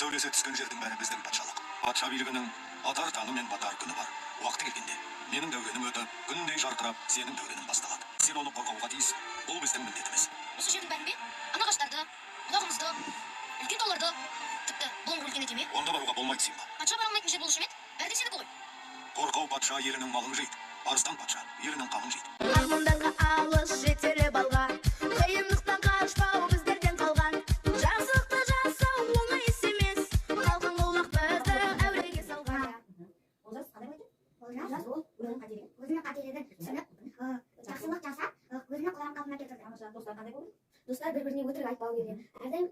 сәулесі түскен жердің бәрі біздің патшалық. Патша билігінің атар таңы мен батар күні бар. Уақыты келгенде менің дәуренім өтіп, күндей жарқырап, сенің дәуренің басталады. Сен оны қорғауға тиіс. Бұл біздің міндетіміз. Осы жердің бәрін бе? Ана ағаштарды, құлағымызды, үлкен тауларды, тіпті бұлың өлген ете ме? Онда баруға болмайды Симба. Патша бара алмайтын жер болушы ма еді? Бәрі де сенікі ғой. Қорқау патша елінің малын жейді. Арыстан патша елінің қамын жейді. Армандарға алыс жетелеп алған, қиындықтан қашпау біздерден қалған. Жақсылықты жасау оңай іс емес, қалқын болмақ бізді әуреге салған. Олжас қандай ма екен? Олжас ол өзінің қателігін түсініп, жақсылық жасап, өзінің құлағын қалпына келтірді. Достар қандай болды? Достар бір-біріне өтірік айтпау керек. Әрдайым